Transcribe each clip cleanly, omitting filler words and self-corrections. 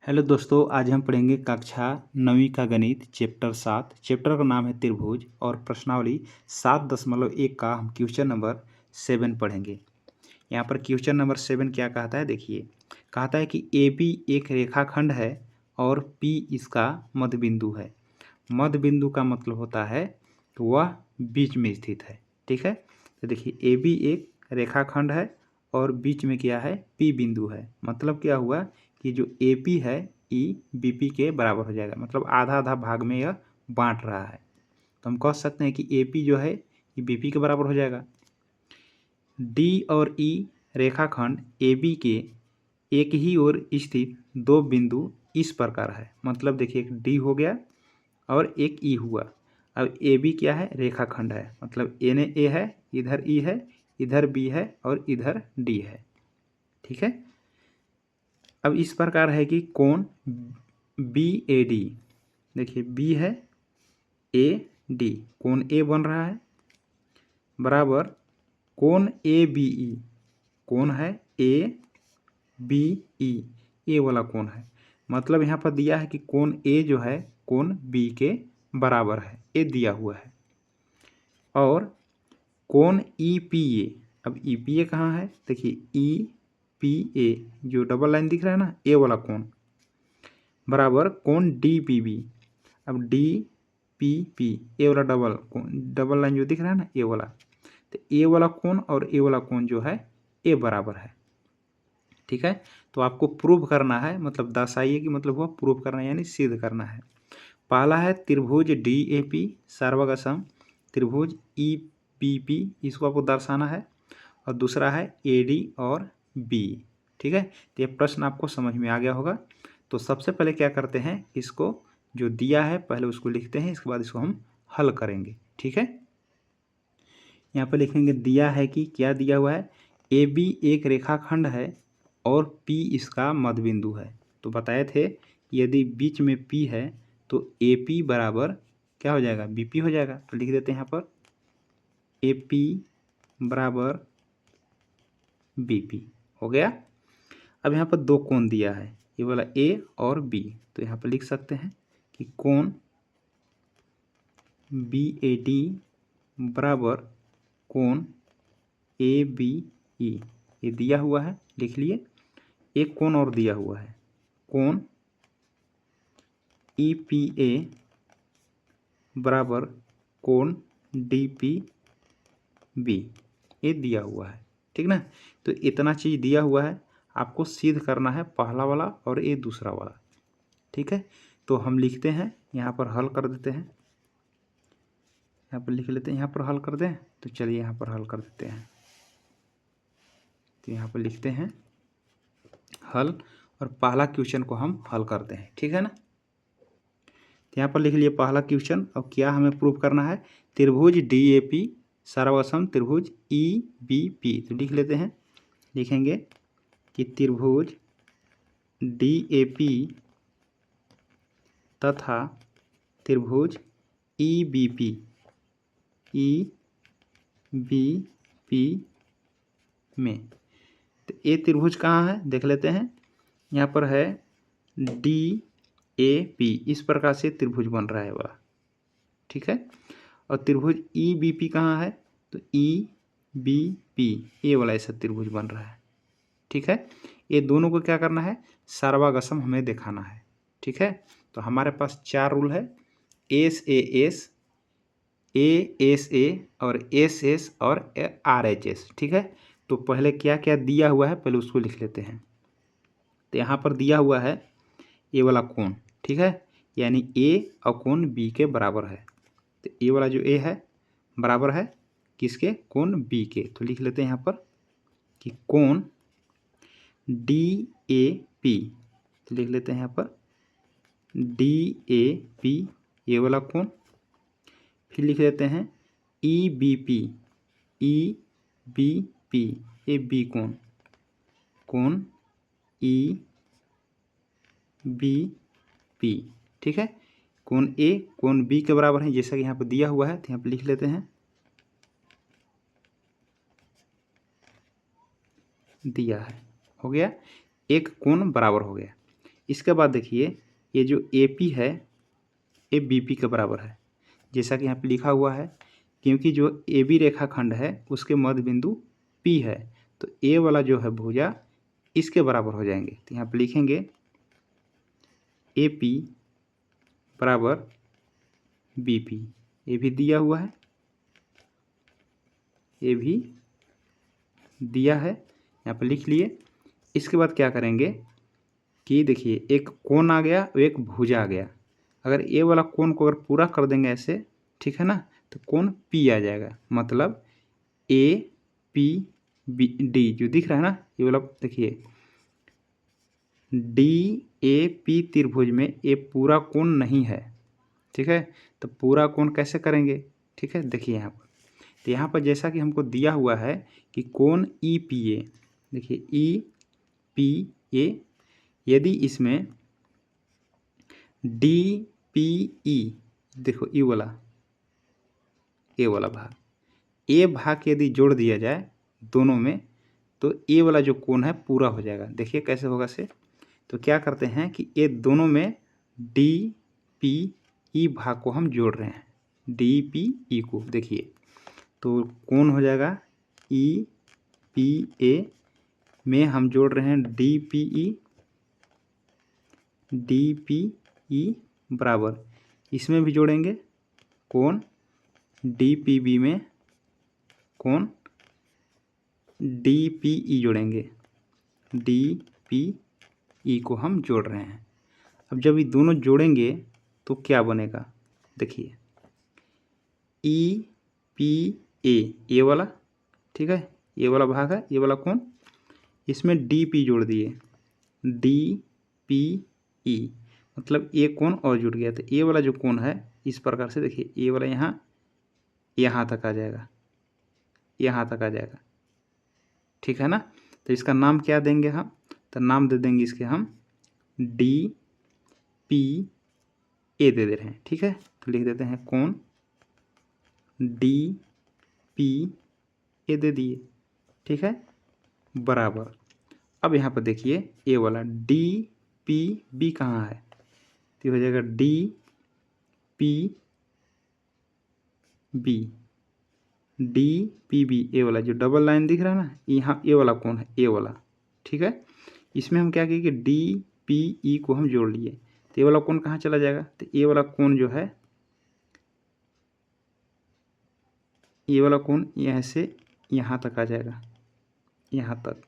Hello दोस्तों, आज हम पढ़ेंगे कक्षा 9वीं का गणित चैप्टर 7। चैप्टर का नाम है त्रिभुज और प्रश्नावली 7.1 का हम क्वेश्चन नंबर 7 पढ़ेंगे। यहाँ पर क्वेश्चन नंबर 7 क्या कहता है, देखिए। कहता है कि ए बी एक रेखाखंड है और पी इसका मध्य बिंदु है। मध्य बिंदु का मतलब होता है तो वह बीच में स्थित है। ठीक है, तो देखिए ए बी एक रेखाखंड है और बीच में क्या है, पी बिंदु है। मतलब क्या हुआ कि जो ए पी है ई बी पी के बराबर हो जाएगा, मतलब आधा आधा भाग में यह बांट रहा है। तो हम कह सकते हैं कि ए पी जो है ये बी पी के बराबर हो जाएगा। डी और ई रेखाखंड ए बी के एक ही ओर स्थित दो बिंदु इस प्रकार है। मतलब देखिए एक डी हो गया और एक ई हुआ। अब ए बी क्या है, रेखाखंड है, मतलब एन ए है, इधर ई है, इधर बी है और इधर डी है। ठीक है, अब इस प्रकार है कि कोण बी ए डी, देखिए बी है ए डी, कोण ए बन रहा है बराबर कोण ए बी ई, कोण है ए बी ई, ए वाला कोण है। मतलब यहाँ पर दिया है कि कोण ए जो है कोण बी के बराबर है, ए दिया हुआ है। और कोण ई पी ए, अब ई पी ए कहाँ है, देखिए ई पी ए जो डबल लाइन दिख रहा है ना, ए वाला कोण बराबर कोण डी पी बी। अब डी पी पी ए वाला डबल लाइन जो दिख रहा है ना, ए वाला, तो ए वाला कोण और ए वाला कोण जो है ए बराबर है। ठीक है, तो आपको प्रूव करना है, मतलब दर्शाइए कि मतलब हुआ प्रूव करना है, यानी सिद्ध करना है। पहला है त्रिभुज डी ए पी सर्वगसम त्रिभुज ई पी पी, इसको आपको दर्शाना है। और दूसरा है ए डी और बी। ठीक है, तो ये प्रश्न आपको समझ में आ गया होगा। तो सबसे पहले क्या करते हैं, इसको जो दिया है पहले उसको लिखते हैं, इसके बाद इसको हम हल करेंगे। ठीक है, यहाँ पर लिखेंगे दिया है कि क्या दिया हुआ है, ए बी एक रेखाखंड है और पी इसका मध्य बिंदु है। तो बताए थे यदि बीच में पी है तो ए पी बराबर क्या हो जाएगा, बी पी हो जाएगा। तो लिख देते हैं यहाँ पर ए पी बराबर बी पी हो गया। अब यहाँ पर दो कोण दिया है, ये वाला ए और बी, तो यहाँ पर लिख सकते हैं कि कोण बी ए डी बराबर कोण ए बी ई, ये दिया हुआ है, लिख लिए। एक कोण और दिया हुआ है, कोण ई पी ए बराबर कोण डी पी बी, ये दिया हुआ है। ठीक ना, तो इतना चीज़ दिया हुआ है, आपको सिद्ध करना है पहला वाला और ये दूसरा वाला। ठीक है, तो हम लिखते हैं यहाँ पर, हल कर देते हैं, यहाँ पर लिख लेते हैं, यहाँ पर हल कर दें। तो चलिए यहाँ पर हल कर देते हैं। तो यहाँ पर लिखते हैं हल, और पहला क्वेश्चन को हम हल करते हैं। ठीक है ना, तो यहाँ पर लिख लिए पहला क्वेश्चन। अब क्या हमें प्रूव करना है, त्रिभुज डी ए पी सर्वसम त्रिभुज ई बी पी। तो लिख लेते हैं, लिखेंगे कि त्रिभुज डी ए पी तथा त्रिभुज ई बी पी में, तो ए त्रिभुज कहाँ है देख लेते हैं। यहाँ पर है डी ए पी, इस प्रकार से त्रिभुज बन रहा है वह। ठीक है, और त्रिभुज ई बी पी कहाँ है, तो ई बी पी, ए वाला ऐसा त्रिभुज बन रहा है। ठीक है, ये दोनों को क्या करना है, सर्वागसम हमें दिखाना है। ठीक है, तो हमारे पास चार रूल है, एस ए और एस एस और आर एच एस। ठीक है, तो पहले क्या क्या दिया हुआ है पहले उसको लिख लेते हैं। तो यहाँ पर दिया हुआ है ए वाला कोण, ठीक है, यानी ए और कोण बी के बराबर है। तो ए वाला जो ए है बराबर है किसके, कोण बी के। तो लिख लेते हैं यहाँ पर कि कोण डी ए पी, तो लिख लेते हैं यहाँ पर डी ए पी, ये वाला कोण। फिर लिख लेते हैं E B P, A B कोण, कोण ई बी पी। ठीक है, कोण ए कोण बी के बराबर है, जैसा कि यहाँ पर दिया हुआ है। तो यहाँ पर लिख लेते हैं, दिया है, हो गया, एक कोण बराबर हो गया। इसके बाद देखिए ये जो ए पी है ये बी पी के बराबर है, जैसा कि यहाँ पे लिखा हुआ है, क्योंकि जो ए बी रेखाखंड है उसके मध्य बिंदु पी है, तो ए वाला जो है भुजा इसके बराबर हो जाएंगे। तो यहाँ पे लिखेंगे ए पी बराबर बी पी। ये भी दिया हुआ है, ये भी दिया है, यहाँ पे लिख लिए। इसके बाद क्या करेंगे कि देखिए एक कोण आ गया और एक भुजा आ गया। अगर ये वाला कोण को अगर पूरा कर देंगे ऐसे, ठीक है ना, तो कोण पी आ जाएगा। मतलब ए पी बी डी जो दिख रहा है ना, ये वाला देखिए डी ए पी त्रिभुज में ये पूरा कोण नहीं है, ठीक है। तो पूरा कोण कैसे करेंगे, ठीक है, देखिए यहाँ पर। तो यहाँ पर जैसा कि हमको दिया हुआ है कि कोण ई पी ए, देखिए ई पी ए, यदि इसमें डी पी ई, देखो ई वाला ए वाला भाग, ए भाग यदि जोड़ दिया जाए दोनों में, तो ए वाला जो कोण है पूरा हो जाएगा। देखिए कैसे होगा से, तो क्या करते हैं कि ये दोनों में डी पी ई भाग को हम जोड़ रहे हैं, डी पी ई को। देखिए तो कोण हो जाएगा ई पी ए में हम जोड़ रहे हैं डी पी ई बराबर, इसमें भी जोड़ेंगे कोण डी पी बी में कोण डी पी ई जोड़ेंगे, डी पी ई को हम जोड़ रहे हैं। अब जब ये दोनों जोड़ेंगे तो क्या बनेगा, देखिए ई पी ए वाला, ठीक है, ये वाला भाग है, ये वाला कोण, इसमें डी पी जोड़ दिए, डी पी ई, मतलब ए कोण और जुड़ गया। तो ए वाला जो कोण है इस प्रकार से देखिए, ए वाला यहाँ तक आ जाएगा, यहाँ तक आ जाएगा, ठीक है ना। तो इसका नाम क्या देंगे हम, तो नाम दे देंगे इसके हम डी पी ए दे रहे हैं, ठीक है। तो लिख देते हैं कोण डी पी ए दे दिए, ठीक है, बराबर। अब यहाँ पर देखिए ए वाला डी पी बी कहाँ है, तो हो जाएगा D P B, D P B, A वाला जो डबल लाइन दिख रहा है ना, यहाँ ए वाला कोण है, ए वाला, ठीक है। इसमें हम क्या किए कि डी पी ई को हम जोड़ लिए, तो ए वाला कोण कहाँ चला जाएगा, तो ए वाला कोण जो है, ये वाला कोण यहाँ से यहाँ तक आ जाएगा, यहाँ तक,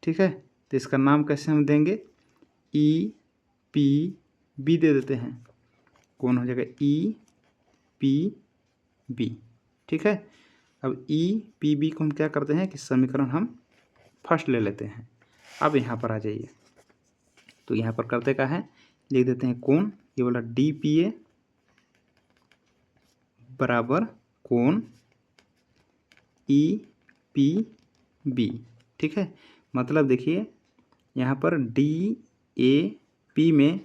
ठीक है। तो इसका नाम कैसे हम देंगे, ई पी बी दे देते हैं, कोण हो जाएगा ई पी बी, ठीक है। अब ई पी बी को हम क्या करते हैं कि समीकरण हम फर्स्ट ले लेते हैं। अब यहाँ पर आ जाइए, तो यहाँ पर करते क्या है, लिख देते हैं कोण ये वाला डी पी ए बराबर कोण ई पी बी, ठीक है। मतलब देखिए यहाँ पर डी ए पी में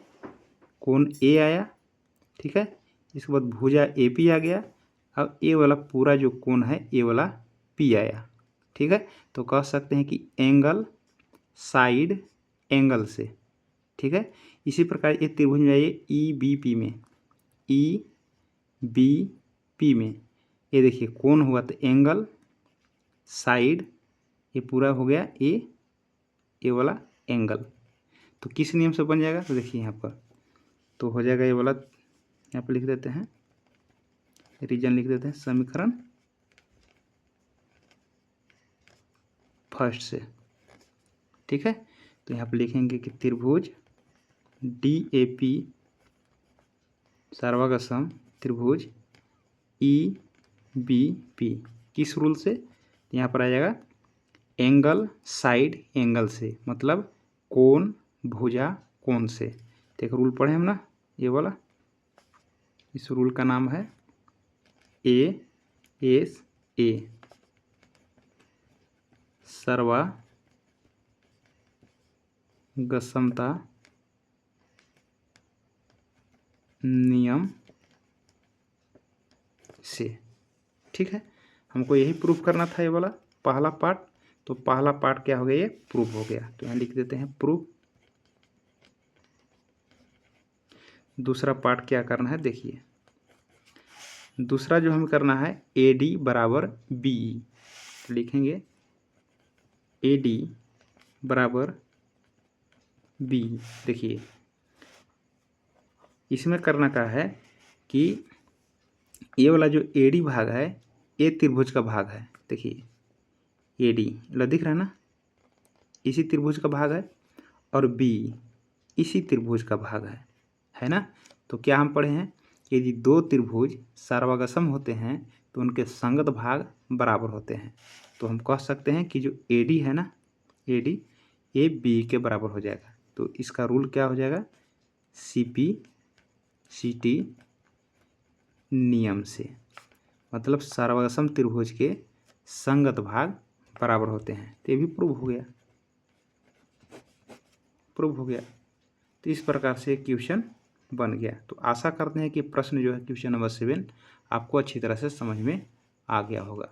कोण ए आया, ठीक है, इसके बाद भुजा ए पी आ गया। अब ए वाला पूरा जो कोण है ए वाला पी आया, ठीक है। तो कह सकते हैं कि एंगल साइड एंगल से, ठीक है। इसी प्रकार ये त्रिभुज में आइए ई बी पी में, ई बी पी में ये देखिए कोण हुआ, तो एंगल साइड ये पूरा हो गया ए वाला एंगल। तो किस नियम से बन जाएगा, तो देखिए यहाँ पर तो हो जाएगा ये वाला, यहाँ पर लिख देते हैं रीजन, लिख देते हैं समीकरण फर्स्ट से, ठीक है। तो यहाँ पर लिखेंगे कि त्रिभुज डी ए पी सर्वागसम त्रिभुज ई बी पी किस रूल से, यहाँ पर आ जाएगा एंगल साइड एंगल से, मतलब कोण भुजा कोण से। तो एक रूल पढ़े हम ना ये वाला, इस रूल का नाम है ए एस ए सर्वागसमता नियम से, ठीक है। हमको यही प्रूफ करना था ये वाला पहला पार्ट। तो पहला पार्ट क्या हो गया, ये प्रूफ हो गया। तो यहाँ लिख देते हैं प्रूफ दूसरा पार्ट क्या करना है देखिए। दूसरा जो हमें करना है AD बराबर BE, लिखेंगे AD बराबर BE। देखिए इसमें करना क्या है कि ये वाला जो AD भाग है ये त्रिभुज का भाग है। देखिए AD ला दिख रहा है ना, इसी त्रिभुज का भाग है, और BE इसी त्रिभुज का भाग है ना। तो क्या हम पढ़े हैं, यदि दो त्रिभुज सर्वगसम होते हैं तो उनके संगत भाग बराबर होते हैं। तो हम कह सकते हैं कि जो AD है ना, AD ये BE के बराबर हो जाएगा। तो इसका रूल क्या हो जाएगा, CP/CT नियम से, मतलब सर्वगसम त्रिभुज के संगत भाग बराबर होते हैं। तो ये भी प्रूव हो गया। तो इस प्रकार से क्वेश्चन बन गया। तो आशा करते हैं कि प्रश्न जो है क्वेश्चन नंबर 7 आपको अच्छी तरह से समझ में आ गया होगा।